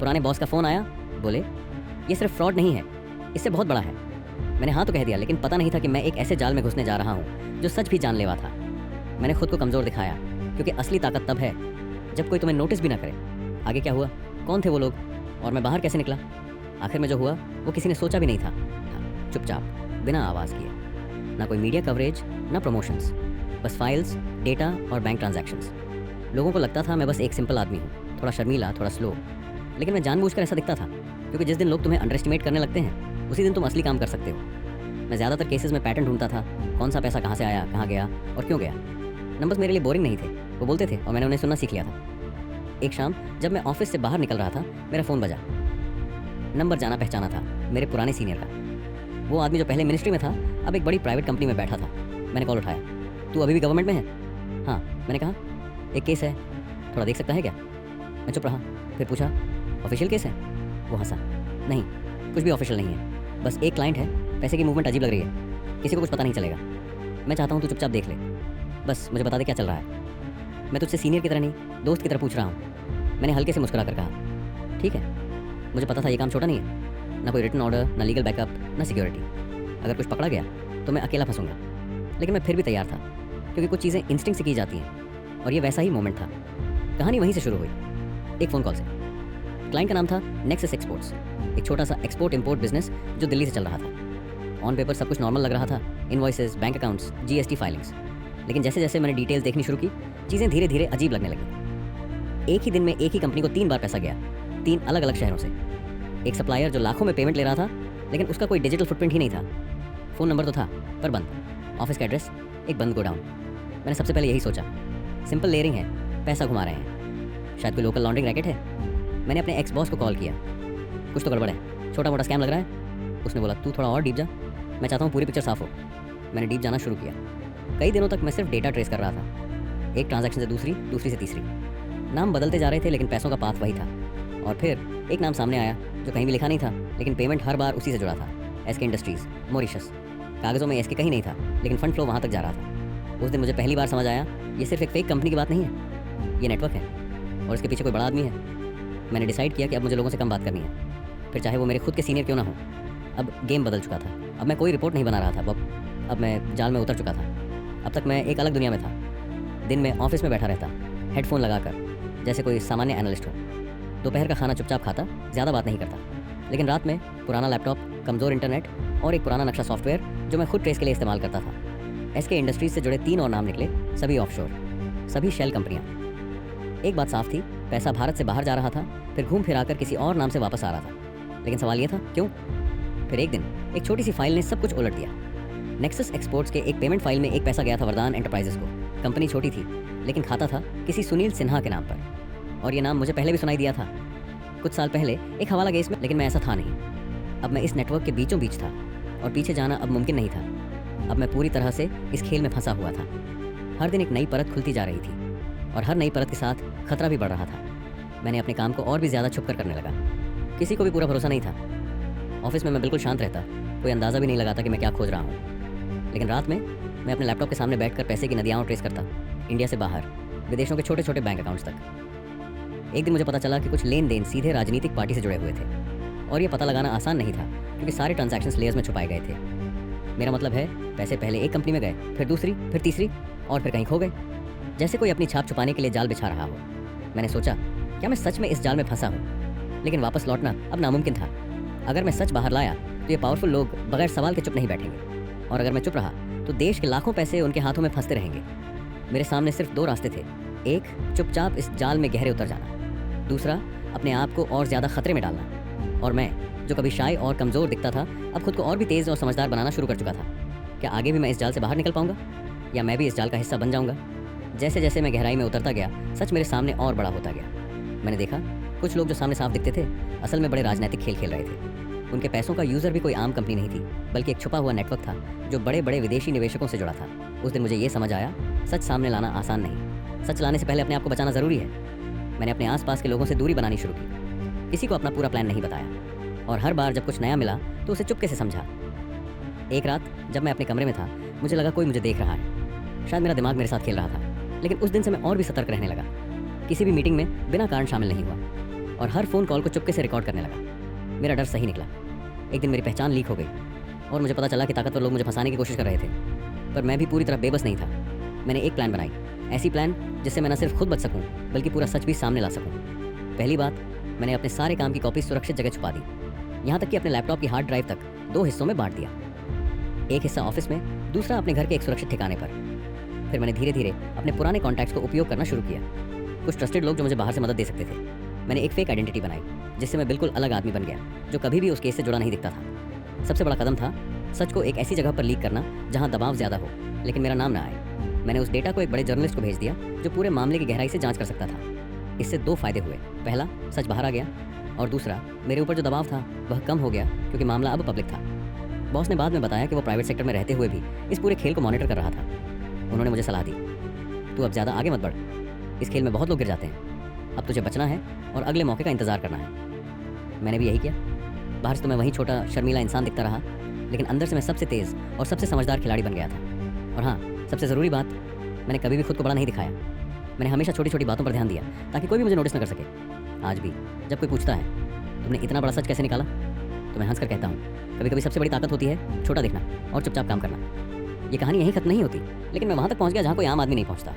पुराने बॉस का फ़ोन आया, बोले ये सिर्फ फ्रॉड नहीं है, इससे बहुत बड़ा है। मैंने हाँ तो कह दिया, लेकिन पता नहीं था कि मैं एक ऐसे जाल में घुसने जा रहा हूँ जो सच भी जानलेवा था। मैंने खुद को कमज़ोर दिखाया, क्योंकि असली ताकत तब है जब कोई तुम्हें नोटिस भी ना करे। आगे क्या हुआ, कौन थे वो लोग और मैं बाहर कैसे निकला? आखिर में जो हुआ वो किसी ने सोचा भी नहीं था। चुपचाप, बिना आवाज़ किए। ना कोई मीडिया कवरेज, ना प्रमोशंस, बस फाइल्स, डेटा और बैंक ट्रांजैक्शंस। लोगों को लगता था मैं बस एक सिंपल आदमी हूँ, थोड़ा शर्मीला, थोड़ा स्लो, लेकिन मैं जानबूझकर ऐसा दिखता था, क्योंकि जिस दिन लोग तुम्हें अंडर एस्टिमेट करने लगते हैं उसी दिन तुम असली काम कर सकते हो। मैं ज़्यादातर केसेस में पैटर्न ढूंढता था, कौन सा पैसा कहाँ से आया, कहाँ गया और क्यों गया। नंबर्स मेरे लिए बोरिंग नहीं थे, वो बोलते थे और मैंने उन्हें सुनना सीख लिया था। एक शाम जब मैं ऑफिस से बाहर निकल रहा था, मेरा फ़ोन बजा। नंबर जाना पहचाना था, मेरे पुराने सीनियर का। वो आदमी जो पहले मिनिस्ट्री में था, अब एक बड़ी प्राइवेट कंपनी में बैठा था। मैंने कॉल उठाया। तू अभी भी गवर्नमेंट में है? हाँ। मैंने कहा एक केस है, थोड़ा देख सकता है क्या? मैं चुप रहा, फिर पूछा ऑफिशियल केस है? वो हंसा। नहीं, कुछ भी ऑफिशियल नहीं है, बस एक क्लाइंट है, पैसे की मूवमेंट अजीब लग रही है, किसी को कुछ पता नहीं चलेगा। मैं चाहता हूँ तू चुपचाप देख ले, बस मुझे बता दे क्या चल रहा है। मैं तुझसे सीनियर की तरह नहीं, दोस्त की तरह पूछ रहा हूँ। मैंने हल्के से मुस्कुरा कर कहा ठीक है। मुझे पता था ये काम छोटा नहीं है, ना कोई रिटन ऑर्डर, ना लीगल बैकअप, ना सिक्योरिटी। अगर कुछ पकड़ा गया तो मैं अकेला फंसूंगा, लेकिन मैं फिर भी तैयार था, क्योंकि कुछ चीज़ें इंस्टिंक्ट से की जाती हैं और ये वैसा ही मोमेंट था। कहानी वहीं से शुरू हुई, एक फ़ोन कॉल से। क्लाइंट का नाम था नेक्सस एक्सपोर्ट्स, एक छोटा सा एक्सपोर्ट इंपोर्ट बिजनेस जो दिल्ली से चल रहा था। ऑन पेपर सब कुछ नॉर्मल लग रहा था, invoices, bank accounts, GST filings. लेकिन जैसे जैसे मैंने डिटेल्स देखनी शुरू की, चीज़ें धीरे धीरे अजीब लगने लगी। एक ही दिन में एक ही कंपनी को 3 बार पैसा गया, 3 अलग अलग शहरों से। एक सप्लायर जो लाखों में पेमेंट ले रहा था, लेकिन उसका कोई डिजिटल फुटप्रिंट ही नहीं था। फ़ोन नंबर तो था पर बंद। ऑफिस का एड्रेस एक बंद गोडाउन। मैंने सबसे पहले यही सोचा, सिंपल लेयरिंग है, पैसा घुमा रहे हैं, शायद कोई लोकल लॉन्ड्रिंग रैकेट है। मैंने अपने एक्स बॉस को कॉल किया, कुछ तो गड़बड़ है, छोटा मोटा स्कैम लग रहा है। उसने बोला तू थोड़ा और डीप जा, मैं चाहता हूँ पूरी पिक्चर साफ हो। मैंने डीप जाना शुरू किया। कई दिनों तक मैं सिर्फ डेटा ट्रेस कर रहा था, एक ट्रांजैक्शन से दूसरी, दूसरी से तीसरी। नाम बदलते जा रहे थे लेकिन पैसों का पाथ वही था। और फिर एक नाम सामने आया जो कहीं भी लिखा नहीं था, लेकिन पेमेंट हर बार उसी से जुड़ा था, एसके इंडस्ट्रीज़, मॉरिशस। कागज़ों में एसके कहीं नहीं था, लेकिन फंड फ्लो वहाँ तक जा रहा था। उस दिन मुझे पहली बार समझ आया, ये सिर्फ एक फेक कंपनी की बात नहीं है, ये नेटवर्क है और इसके पीछे कोई बड़ा आदमी है। मैंने डिसाइड किया कि अब मुझे लोगों से कम बात करनी है, फिर चाहे वो मेरे खुद के सीनियर क्यों ना हो। अब गेम बदल चुका था, अब मैं कोई रिपोर्ट नहीं बना रहा था, अब मैं जाल में उतर चुका था। अब तक मैं एक अलग दुनिया में था। दिन में ऑफिस में बैठा रहता, हेडफोन लगाकर, जैसे कोई सामान्य एनालिस्ट हो। दोपहर का खाना चुपचाप खाता, ज़्यादा बात नहीं करता। लेकिन रात में पुराना लैपटॉप, कमज़ोर इंटरनेट और एक पुराना नक्शा सॉफ्टवेयर जो मैं खुद ट्रेस के लिए इस्तेमाल करता था। एसके इंडस्ट्रीज से जुड़े 3 और नाम निकले, सभी ऑफशोर, सभी शेल कंपनियाँ। एक बात साफ थी, पैसा भारत से बाहर जा रहा था, फिर घूम फिर आकर किसी और नाम से वापस आ रहा था। लेकिन सवाल ये था क्यों? फिर एक दिन एक छोटी सी फाइल ने सब कुछ उलट दिया। नेक्सस एक्सपोर्ट्स के एक पेमेंट फाइल में एक पैसा गया था वरदान एंटरप्राइजेस को। कंपनी छोटी थी, लेकिन खाता था किसी सुनील सिन्हा के नाम पर, और ये नाम मुझे पहले भी सुनाई दिया था। कुछ साल पहले एक हवाला गया इसमें, लेकिन मैं ऐसा था नहीं। अब मैं इस नेटवर्क के बीचों बीच था और पीछे जाना अब मुमकिन नहीं था। अब मैं पूरी तरह से इस खेल में फंसा हुआ था। हर दिन एक नई परत खुलती जा रही थी और हर नई परत के साथ खतरा भी बढ़ रहा था। मैंने अपने काम को और भी ज़्यादा छुप कर करने लगा। किसी को भी पूरा भरोसा नहीं था। ऑफिस में मैं बिल्कुल शांत रहता, कोई अंदाज़ा भी नहीं लगाता कि मैं क्या खोज रहा हूँ। लेकिन रात में मैं अपने लैपटॉप के सामने बैठकर पैसे की नदियाँ ट्रेस करता, इंडिया से बाहर, विदेशों के छोटे छोटे बैंक अकाउंट्स तक। एक दिन मुझे पता चला कि कुछ लेन देन सीधे राजनीतिक पार्टी से जुड़े हुए थे, और ये पता लगाना आसान नहीं था क्योंकि सारे ट्रांजैक्शंस लेयर्स में छुपाए गए थे। मेरा मतलब है, पैसे पहले एक कंपनी में गए, फिर दूसरी, फिर तीसरी, और फिर कहीं खो गए, जैसे कोई अपनी छाप छुपाने के लिए जाल बिछा रहा हो। मैंने सोचा, क्या मैं सच में इस जाल में फंसा हूँ? लेकिन वापस लौटना अब नामुमकिन था। अगर मैं सच बाहर लाया तो ये पावरफुल लोग बगैर सवाल के चुप नहीं बैठेंगे, और अगर मैं चुप रहा तो देश के लाखों पैसे उनके हाथों में फंसते रहेंगे। मेरे सामने सिर्फ 2 रास्ते थे, एक चुपचाप इस जाल में गहरे उतर जाना, दूसरा अपने आप को और ज़्यादा खतरे में डालना। और मैं, जो कभी शाय और कमज़ोर दिखता था, अब खुद को और भी तेज़ और समझदार बनाना शुरू कर चुका था। क्या आगे भी मैं इस जाल से बाहर निकल पाऊंगा, या मैं भी इस जाल का हिस्सा बन जाऊंगा? जैसे जैसे मैं गहराई में उतरता गया, सच मेरे सामने और बड़ा होता गया। मैंने देखा, कुछ लोग जो सामने साफ दिखते थे, असल में बड़े राजनीतिक खेल खेल रहे थे। उनके पैसों का यूज़र भी कोई आम कंपनी नहीं थी, बल्कि एक छुपा हुआ नेटवर्क था जो बड़े बड़े विदेशी निवेशकों से जुड़ा था। उस दिन मुझे ये समझ आया, सच सामने लाना आसान नहीं, सच लाने से पहले अपने आप को बचाना ज़रूरी है। मैंने अपने आसपास के लोगों से दूरी बनानी शुरू की, किसी को अपना पूरा प्लान नहीं बताया, और हर बार जब कुछ नया मिला तो उसे चुपके से समझा। एक रात जब मैं अपने कमरे में था, मुझे लगा कोई मुझे देख रहा है। शायद मेरा दिमाग मेरे साथ खेल रहा था, लेकिन उस दिन से मैं और भी सतर्क रहने लगा। किसी भी मीटिंग में बिना कारण शामिल नहीं हुआ, और हर फ़ोन कॉल को चुपके से रिकॉर्ड करने लगा। मेरा डर सही निकला। एक दिन मेरी पहचान लीक हो गई और मुझे पता चला कि ताकतवर लोग मुझे फंसाने की कोशिश कर रहे थे, पर मैं भी पूरी तरह बेबस नहीं था। मैंने एक प्लान बनाई, ऐसी प्लान जिससे मैं न सिर्फ खुद बच सकूं, बल्कि पूरा सच भी सामने ला सकूं। पहली बात, मैंने अपने सारे काम की कॉपी सुरक्षित जगह छुपा दी, यहाँ तक कि अपने लैपटॉप की हार्ड ड्राइव तक 2 हिस्सों में बांट दिया। एक हिस्सा ऑफिस में, दूसरा अपने घर के एक सुरक्षित ठिकाने पर। फिर मैंने धीरे धीरे अपने पुराने कॉन्टैक्ट्स को उपयोग करना शुरू किया। कुछ ट्रस्टेड लोग जो मुझे बाहर से मदद दे सकते थे। मैंने एक फेक आइडेंटिटी बनाई, जिससे मैं बिल्कुल अलग आदमी बन गया, जो कभी भी उस केस से जुड़ा नहीं दिखता था। सबसे बड़ा कदम था सच को एक ऐसी जगह पर लीक करना जहां दबाव ज़्यादा हो, लेकिन मेरा नाम ना आए। मैंने उस डेटा को एक बड़े जर्नलिस्ट को भेज दिया, जो पूरे मामले की गहराई से जांच कर सकता था। इससे 2 फायदे हुए। पहला, सच बाहर आ गया, और दूसरा, मेरे ऊपर जो दबाव था वह कम हो गया, क्योंकि मामला अब पब्लिक था। बॉस ने बाद में बताया कि वो प्राइवेट सेक्टर में रहते हुए भी इस पूरे खेल को मॉनिटर कर रहा था। उन्होंने मुझे सलाह दी, तू अब ज़्यादा आगे मत बढ़, इस खेल में बहुत लोग गिर जाते हैं, अब तुझे बचना है और अगले मौके का इंतज़ार करना है। मैंने भी यही किया। बाहर से तो मैं वही छोटा शर्मीला इंसान दिखता रहा, लेकिन अंदर से मैं सबसे तेज़ और सबसे समझदार खिलाड़ी बन गया था। और हाँ, सबसे ज़रूरी बात, मैंने कभी भी खुद को बड़ा नहीं दिखाया। मैंने हमेशा छोटी छोटी बातों पर ध्यान दिया, ताकि कोई भी मुझे नोटिस न कर सके। आज भी जब कोई पूछता है तुमने इतना बड़ा सच कैसे निकाला, तो मैं हंसकर कहता हूँ, कभी कभी सबसे बड़ी ताकत होती है छोटा दिखना और चुपचाप काम करना। ये कहानी यहीं खत्म नहीं होती, लेकिन मैं वहाँ तक पहुँच गया जहाँ कोई आम आदमी नहीं पहुँचता।